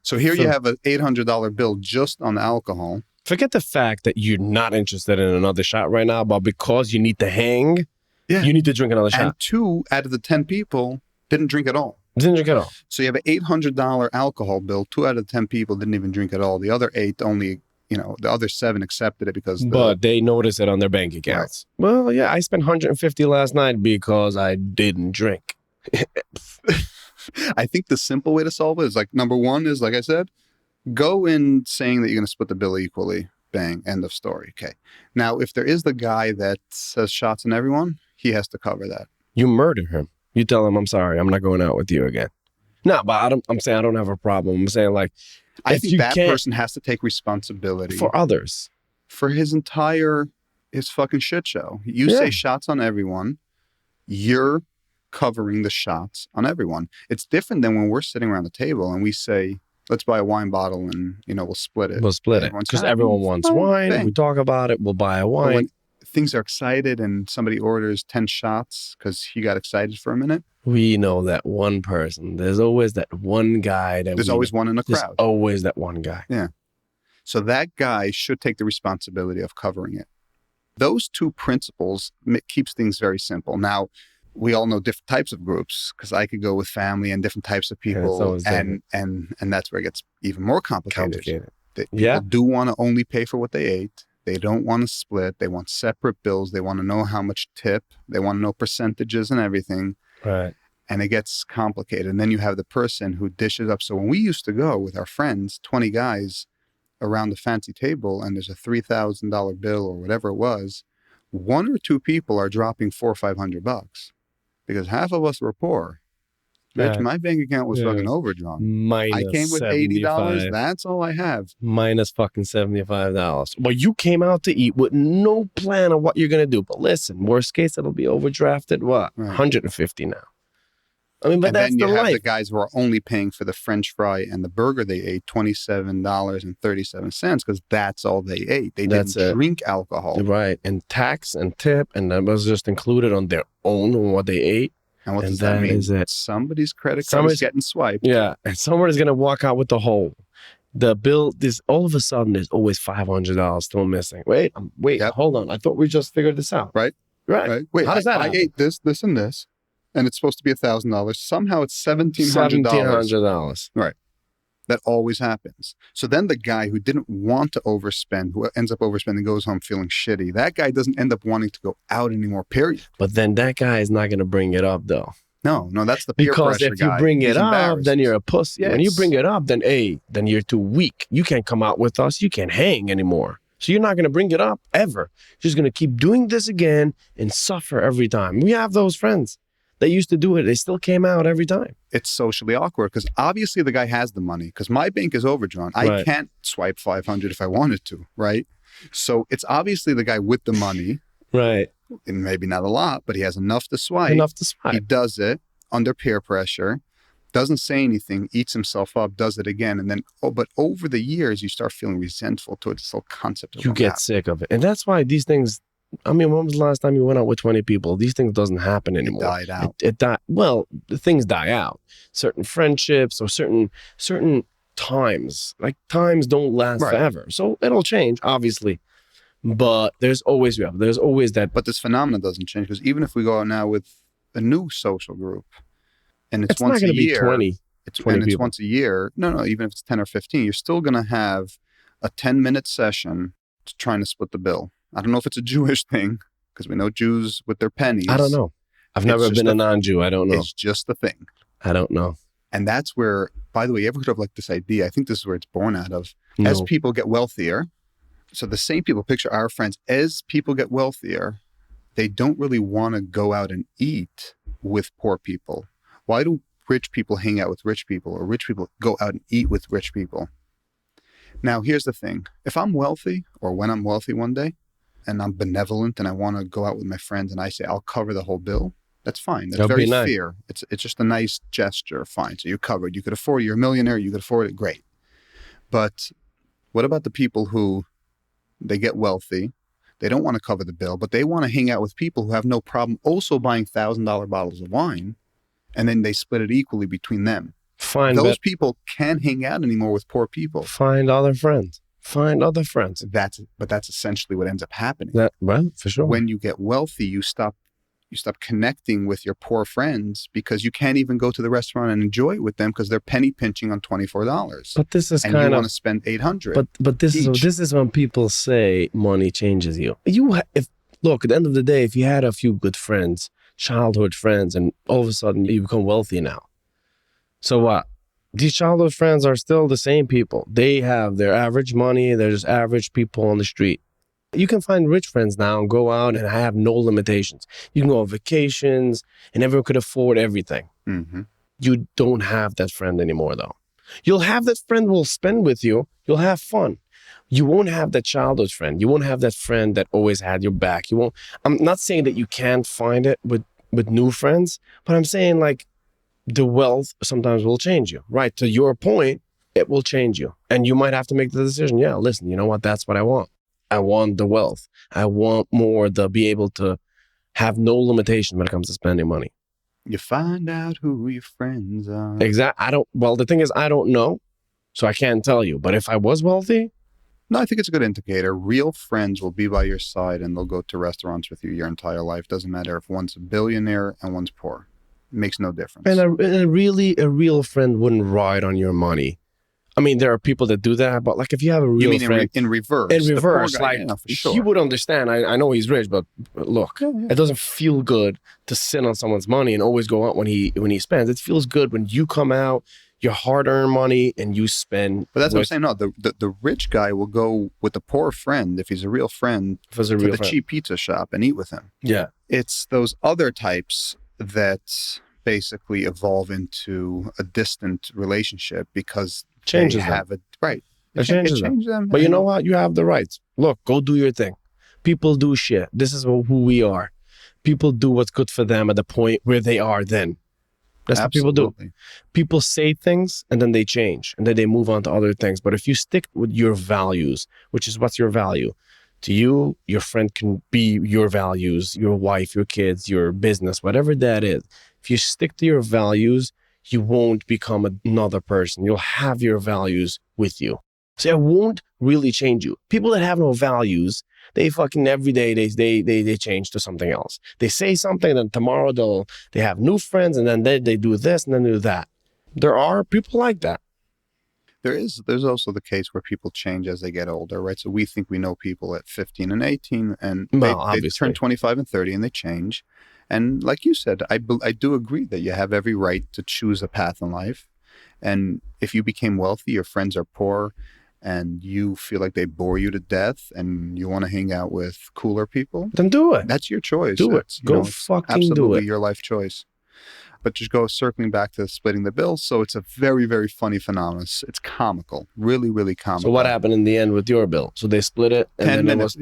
So here you have an $800 bill just on alcohol. Forget the fact that you're not interested in another shot right now, but because you need to hang, you need to drink another shot. And 2 out of the 10 people didn't drink at all. Didn't drink at all. So you have an $800 alcohol bill. 2 out of 10 people didn't even drink at all. The other 8 only, the other 7 accepted it because... But they noticed it on their bank accounts. Right. Well, yeah, I spent $150 last night because I didn't drink. I think the simple way to solve it is like, number one is, like I said, go in saying that you're going to split the bill equally. Bang, end of story. Okay. Now, if there is the guy that says shots on everyone, he has to cover that. You murder him. You tell him, I'm sorry, I'm not going out with you again. No, but I'm saying I don't have a problem. I'm saying, like, I think that person has to take responsibility for others, for his fucking shit show. You say shots on everyone, you're covering the shots on everyone. It's different than when we're sitting around the table and we say, let's buy a wine bottle and, we'll split it. We'll split it because everyone wants wine. Bang. We talk about it. We'll buy a wine. When things are excited and somebody orders 10 shots because he got excited for a minute. We know that one person. There's always that one guy. There's always one in the crowd. There's always that one guy. Yeah. So that guy should take the responsibility of covering it. Those 2 principles keeps things very simple. Now, we all know different types of groups because I could go with family and different types of people, and that's where it gets even more complicated. People do want to only pay for what they ate. They don't want to split. They want separate bills. They want to know how much tip. They want to know percentages and everything. Right. And it gets complicated. And then you have the person who dishes up. So when we used to go with our friends, 20 guys around the fancy table, and there's a $3,000 bill or whatever it was, 1 or 2 people are dropping $400 or $500 because half of us were poor. Bitch, my bank account was fucking overdrawn. I came with $80. That's all I have. Minus fucking $75. Well, you came out to eat with no plan of what you're going to do. But listen, worst case, it'll be overdrafted, what? Right. 150 now. I mean, but that's the life. And then you have the guys who are only paying for the French fry and the burger they ate, $27.37, because that's all they ate. They didn't drink alcohol. Right. And tax and tip, and that was just included on their own on what they ate. And what does that mean? Is it. Somebody's credit card is getting swiped. Yeah. And somebody's going to walk out with the whole. The bill, all of a sudden, there's always $500 still missing. Wait, hold on. I thought we just figured this out. Right. Wait, how does that happen? I ate this, and this, and it's supposed to be $1,000. Somehow it's $1,700. $1,700. Right. That always happens. So then the guy who didn't want to overspend, who ends up overspending, goes home feeling shitty. That guy doesn't end up wanting to go out anymore, period. But then that guy is not going to bring it up, though. No, that's the peer pressure guy. Because if you bring it up, then you're a pussy. Yes. When you bring it up, then you're too weak. You can't come out with us. You can't hang anymore. So you're not going to bring it up ever. You're just going to keep doing this again and suffer every time. We have those friends. They used to do it. They still came out every time. It's socially awkward because obviously the guy has the money because my bank is overdrawn. I can't swipe 500 if I wanted to, right? So it's obviously the guy with the money. Right. And maybe not a lot, but he has enough to swipe. He does it under peer pressure, doesn't say anything, eats himself up, does it again. And then, but over the years, you start feeling resentful towards this whole concept of you get sick of it. And that's why these things, I mean, when was the last time you went out with 20 people? These things doesn't happen anymore. It died out. It died. Well, the things die out. Certain friendships or certain times, like times don't last forever. So it'll change, obviously. But there's always that. But this phenomenon doesn't change because even if we go out now with a new social group and it's once a year, 20. It's once a year. No, even if it's 10 or 15, you're still going to have a 10-minute session trying to split the bill. I don't know if it's a Jewish thing because we know Jews with their pennies. I don't know. I've never been a non-Jew. I don't know. It's just a thing. I don't know. And that's where, by the way, you ever heard of like this idea? I think this is where it's born out of. No. As people get wealthier, so the same people, picture our friends, as people get wealthier, they don't really want to go out and eat with poor people. Why do rich people hang out with rich people or rich people go out and eat with rich people? Now, here's the thing. If I'm wealthy or when I'm wealthy one day and I'm benevolent and I want to go out with my friends and I say, I'll cover the whole bill, that's fine. That's very fair. It's just a nice gesture. Fine. So you're covered. You could afford it. You're a millionaire. You could afford it. Great. But what about the people who they get wealthy? They don't want to cover the bill, but they want to hang out with people who have no problem also buying $1,000 bottles of wine, and then they split it equally between them. Fine. Those people can't hang out anymore with poor people. Find other friends. But that's essentially what ends up happening. Well, for sure. When you get wealthy, you stop You stop connecting with your poor friends because you can't even go to the restaurant and enjoy it with them because they're penny pinching on $24. But this is and you want to spend $800. But this is when people say money changes you. Look, at the end of the day, if you had a few good friends, childhood friends, and all of a sudden you become wealthy now, so what? These childhood friends are still the same people. They have their average money. They're just average people on the street. You can find rich friends now and go out and have no limitations. You can go on vacations and everyone could afford everything. Mm-hmm. You don't have that friend anymore, though. You'll have that friend who will spend with you. You'll have fun. You won't have that childhood friend. You won't have that friend that always had your back. You won't. I'm not saying that you can't find it with new friends, but I'm saying like the wealth sometimes will change you. Right, to your point, it will change you. And you might have to make the decision, yeah, listen, you know what? That's what I want. I want the wealth. I want more to be able to have no limitation when it comes to spending money. You find out who your friends are. Exactly. Well, the thing is, I don't know, so I can't tell you. But if I was wealthy... No, I think it's a good indicator. Real friends will be by your side and they'll go to restaurants with you your entire life. Doesn't matter if one's a billionaire and one's poor. It makes no difference. And a real friend wouldn't ride on your money. I mean, there are people that do that, but like if you have a real friend... in reverse? In reverse, guy, like, yeah, for sure. You would understand. I know he's rich, but look, It doesn't feel good to sit on someone's money and always go out when he spends. It feels good when you come out, your hard-earned money, and you spend... But that's what I'm saying. No, the rich guy will go with the poor friend, if he's a real friend, to the cheap pizza shop and eat with him. Yeah. It's those other types that basically evolve into a distant relationship because... Changes them. Right. It changes them. But you know what? You have the rights. Look, go do your thing. People do shit. This is who we are. People do what's good for them at the point where they are then. That's Absolutely. what people do. People say things and then they change and then they move on to other things. But if you stick with your values, which is what's your value? To you, your friend can be your values, your wife, your kids, your business, whatever that is. If you stick to your values, you won't become another person. You'll have your values with you. So it won't really change you. People that have no values, they fucking every day they change to something else. They say something, and then tomorrow they have new friends, and then they do this and then do that. There are people like that. There's also the case where people change as they get older, right? So we think we know people at 15 and 18, and they turn 25 and 30 and they change. And like you said, I do agree that you have every right to choose a path in life. And if you became wealthy, your friends are poor, and you feel like they bore you to death and you want to hang out with cooler people, then do it. That's your choice. Do it. Go fucking do it. Absolutely your life choice. But just circling back to splitting the bill. So it's a very, very funny phenomenon. It's comical. Really, really comical. So what happened in the end with your bill? So they split it? And 10 minutes.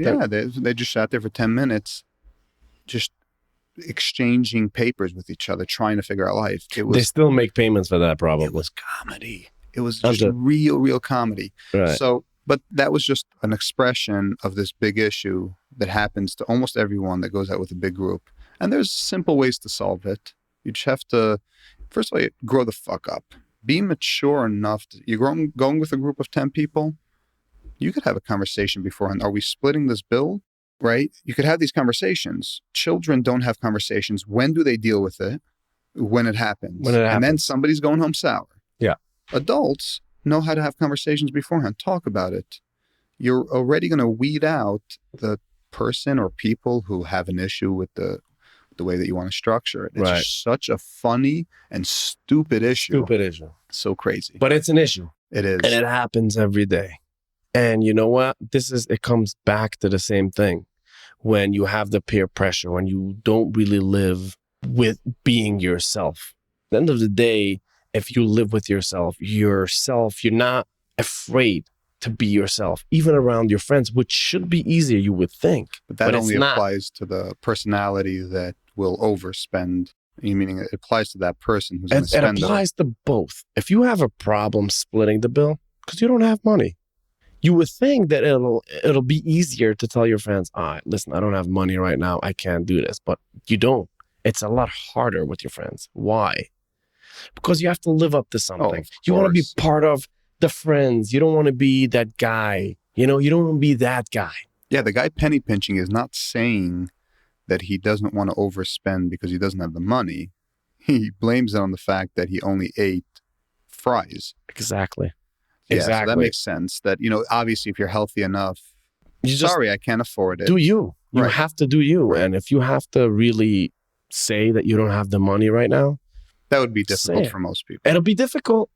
They just sat there for 10 minutes just exchanging papers with each other, trying to figure out life. They still make payments for that, probably. It was comedy. It was just real comedy. Right. So, but that was just an expression of this big issue that happens to almost everyone that goes out with a big group. And there's simple ways to solve it. You just have to, first of all, grow the fuck up. Be mature enough. You're going with a group of 10 people. You could have a conversation beforehand. Are we splitting this bill? Right? You could have these conversations. Children don't have conversations. When do they deal with it? When it happens. And then somebody's going home sour. Yeah. Adults know how to have conversations beforehand. Talk about it. You're already going to weed out the person or people who have an issue with the way that you want to structure it. It's just such a funny and stupid issue. So crazy. But it's an issue. It is. And it happens every day. And you know what? It comes back to the same thing. When you have the peer pressure, when you don't really live with being yourself. At the end of the day, if you live with yourself, you're not afraid to be yourself, even around your friends, which should be easier, you would think. But that only applies to the personality that will overspend. Meaning it applies to that person who's going to spend. It applies to both. If you have a problem splitting the bill because you don't have money, you would think that it'll be easier to tell your friends, listen, I don't have money right now. I can't do this. But you don't. It's a lot harder with your friends. Why? Because you have to live up to something. You want to be part of the friends. You don't want to be that guy. You don't want to be that guy. Yeah, the guy penny pinching is not saying that he doesn't want to overspend because he doesn't have the money, he blames it on the fact that he only ate fries. Exactly. Yeah, so that makes sense. That, obviously if you're healthy enough, sorry, I can't afford it. Do you. You have to do you. Right. And if you have to really say that you don't have the money right now, that would be difficult for most people. It'll be difficult.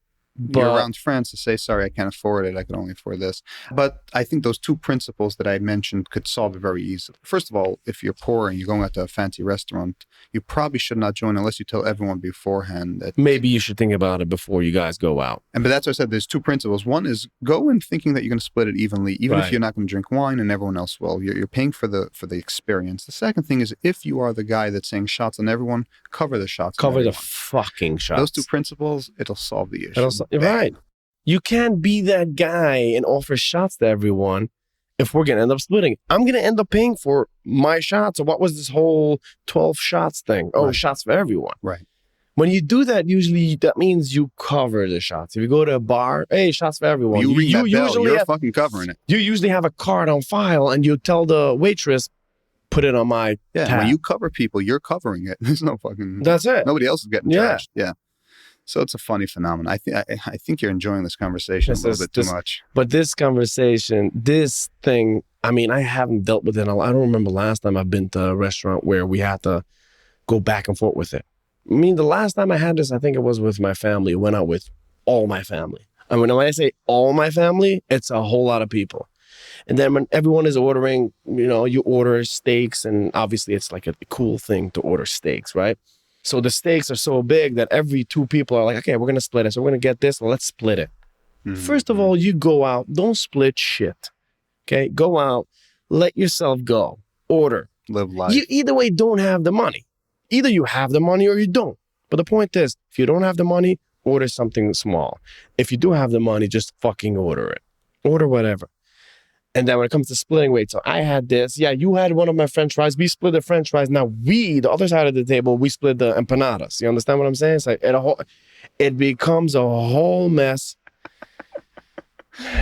You're around friends to say, sorry, I can't afford it. I can only afford this. But I think those two principles that I mentioned could solve it very easily. First of all, if you're poor and you're going out to a fancy restaurant, you probably should not join unless you tell everyone beforehand. That maybe you should think about it before you guys go out. But that's what I said. There's two principles. One is go in thinking that you're going to split it evenly, even if you're not going to drink wine and everyone else will. You're paying for the experience. The second thing is, if you are the guy that's saying shots on everyone, cover the shots. Cover the fucking shots. Those two principles, it'll solve the issue. Right. You can't be that guy and offer shots to everyone if we're going to end up splitting. I'm going to end up paying for my shots. So what was this whole 12 shots thing? Oh, shots for everyone. Right. When you do that, usually that means you cover the shots. If you go to a bar, hey, shots for everyone. You ring that bell, you're fucking covering it. You usually have a card on file and you tell the waitress, put it on my tab. When you cover people, you're covering it. There's no fucking... That's it. Nobody else is getting charged. Yeah. So it's a funny phenomenon. I think you're enjoying this conversation a little bit too much. But this conversation, this thing, I mean, I haven't dealt with it. I don't remember last time I've been to a restaurant where we had to go back and forth with it. I mean, the last time I had this, I think it was with my family. I went out with all my family. I mean, when I say all my family, it's a whole lot of people. And then when everyone is ordering, you order steaks, and obviously it's like a cool thing to order steaks, right? So the stakes are so big that every two people are like, okay, we're going to split it. So we're going to get this. Well, let's split it. Mm-hmm. First of all, you go out. Don't split shit. Okay? Go out. Let yourself go. Order. Live life. You either way don't have the money. Either you have the money or you don't. But the point is, if you don't have the money, order something small. If you do have the money, just fucking order it. Order whatever. And then when it comes to splitting weight, so I had this. Yeah, you had one of my French fries. We split the French fries. Now the other side of the table, we split the empanadas. You understand what I'm saying? It's like it becomes a whole mess.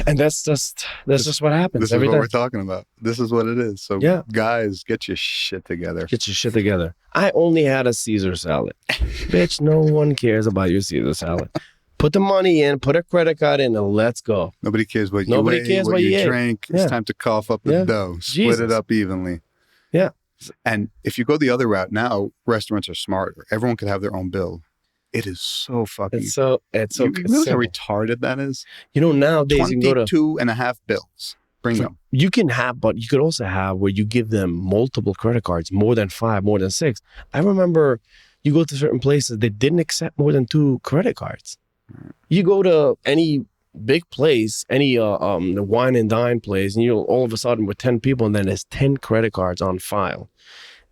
And that's just what happens. This is what we're talking about. This is what it is. So guys, get your shit together. Get your shit together. I only had a Caesar salad. Bitch, no one cares about your Caesar salad. Put the money in, put a credit card in, and let's go. Nobody cares what you ate, what you drank. Yeah. It's time to cough up the dough. Split it up evenly. Yeah. And if you go the other route now, restaurants are smarter. Everyone could have their own bill. It is so fucking... It's so you know how retarded that is? Nowadays 22.5 bills. Bring them. You can have, but you could also have where you give them multiple credit cards, more than 5, more than 6. I remember you go to certain places, they didn't accept more than 2 credit cards. You go to any big place, any wine and dine place, and you'll all of a sudden with 10 people, and then there's 10 credit cards on file.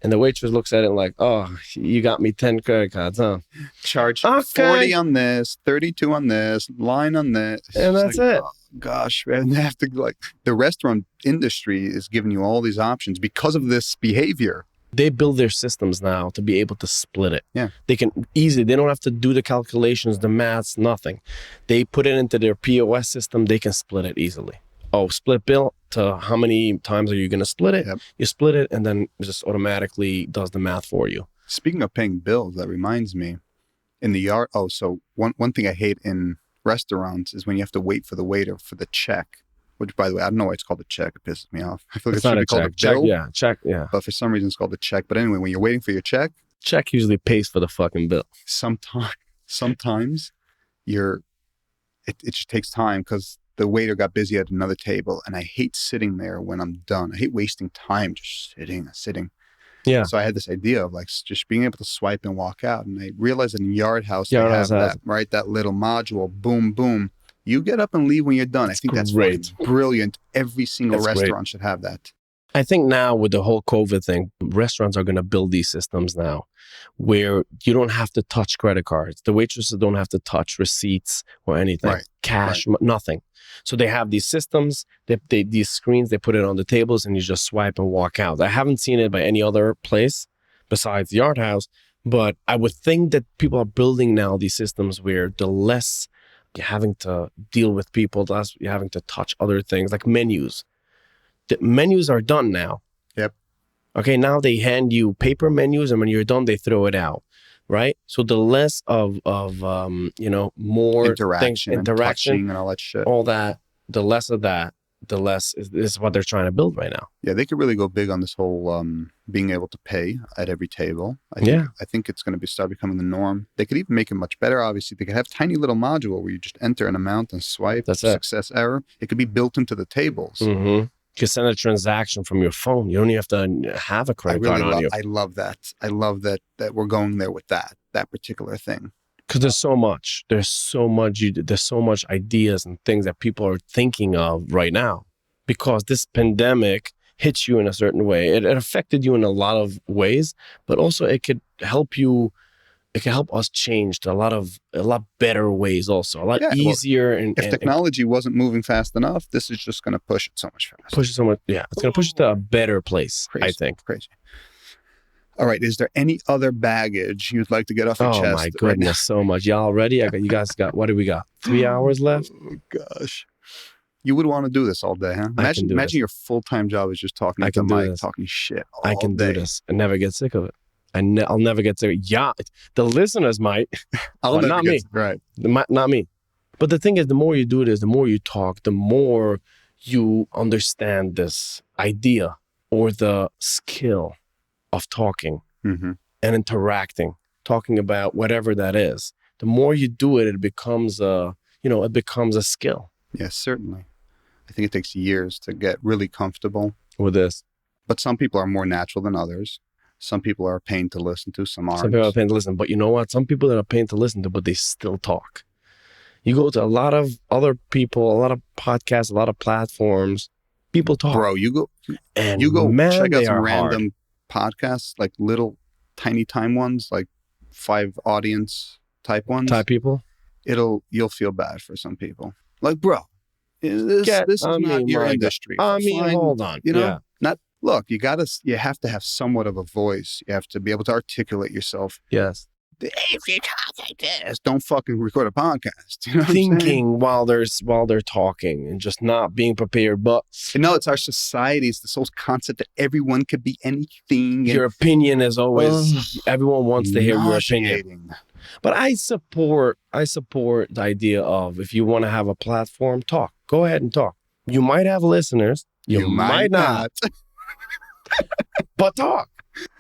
And the waitress looks at it like, oh, you got me 10 credit cards, huh? Charge 40 on this, 32 on this, line on this. And that's it. Oh, gosh, man. They have to, the restaurant industry is giving you all these options because of this behavior. They build their systems now to be able to split it. Yeah. They can easily, they don't have to do the calculations, the maths, nothing. They put it into their POS system, they can split it easily. Oh, split bill to how many times are you going to split it? Yep. You split it and then it just automatically does the math for you. Speaking of paying bills, that reminds me, in the yard, so one thing I hate in restaurants is when you have to wait for the waiter for the check. Which, by the way, I don't know why it's called a check. It pisses me off. I feel like it should be called a bill. Check, yeah. But for some reason, it's called a check. But anyway, when you're waiting for your check. Check usually pays for the fucking bill. Sometimes it just takes time because the waiter got busy at another table. And I hate sitting there when I'm done. I hate wasting time just sitting. Yeah. So I had this idea of just being able to swipe and walk out. And I realized that in Yard House, they have that, right? That little module, boom, boom. You get up and leave when you're done. I think that's great. Brilliant. Every single restaurant should have that. I think now with the whole COVID thing, restaurants are going to build these systems now where you don't have to touch credit cards. The waitresses don't have to touch receipts or anything. Right. Cash, nothing. So they have these systems, these screens, they put it on the tables and you just swipe and walk out. I haven't seen it by any other place besides Yard House, but I would think that people are building now these systems where the less you're having to deal with people, you're having to touch other things like menus. The menus are done now. Yep. Okay, now they hand you paper menus, and when you're done, they throw it out, right? So the less of more interaction, and touching and all that shit. All that, the less of that, the less is what they're trying to build right now. Yeah, they could really go big on this whole being able to pay at every table. I think it's going to start becoming the norm. They could even make it much better, obviously. They could have tiny little module where you just enter an amount and swipe. That's success, error. It could be built into the tables. Mm-hmm. You can send a transaction from your phone. You don't even have to have a credit card on you. I love that. I love that we're going there with that particular thing. Because there's so much ideas and things that people are thinking of right now. Because this pandemic hits you in a certain way. It affected you in a lot of ways, but also it could help you. It can help us change to a lot better ways. Also, a lot easier. Well, if technology wasn't moving fast enough, this is just going to push it so much faster. It's going to push it to a better place. Crazy, I think. Crazy. All right. Is there any other baggage you'd like to get off your chest? Oh my goodness, so much. Y'all ready? You guys got, what do we got? 3 hours left? Oh gosh. You would want to do this all day, huh? Imagine your full-time job is just talking to the mic, talking shit all day. I can do this and never get sick of it. I'll never get sick of it. Yeah, the listeners might, but not me. Right. Not me. But the thing is, the more you do this, the more you talk, the more you understand this idea or the skill of talking and interacting, talking about whatever that is. The more you do it, it becomes a skill. Yes, certainly. I think it takes years to get really comfortable with this. But some people are more natural than others. Some people are a pain to listen to. Some aren't. Some people are a pain to listen. But you know what? Some people are a pain to listen to, but they still talk. You go to a lot of other people, a lot of podcasts, a lot of platforms. People talk. Bro, you go check out some random podcasts, like little tiny time ones, like 5 audience type ones. Type people? You'll feel bad for some people. Like, bro, this is not your industry. Hold on. Look, you have to have somewhat of a voice. You have to be able to articulate yourself. Yes. If you talk like this, don't fucking record a podcast. You know Thinking while they're talking and just not being prepared. But it's our society. It's this whole concept that everyone could be anything. Your opinion is always everyone wants to hear your opinion. But I support the idea of, if you want to have a platform, talk. Go ahead and talk. You might have listeners. You might not. But talk.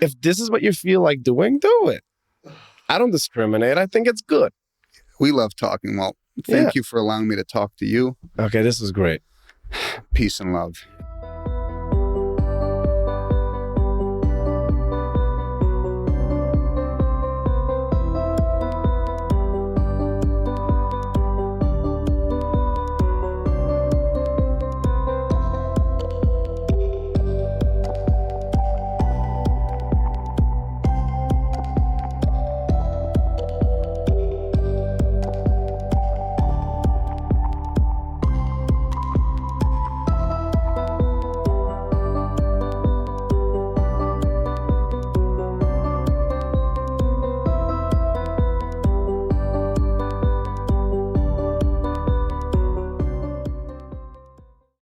If this is what you feel like doing, do it. I don't discriminate. I think it's good. We love talking. Well, thank you for allowing me to talk to you. Okay, this is great. Peace and love.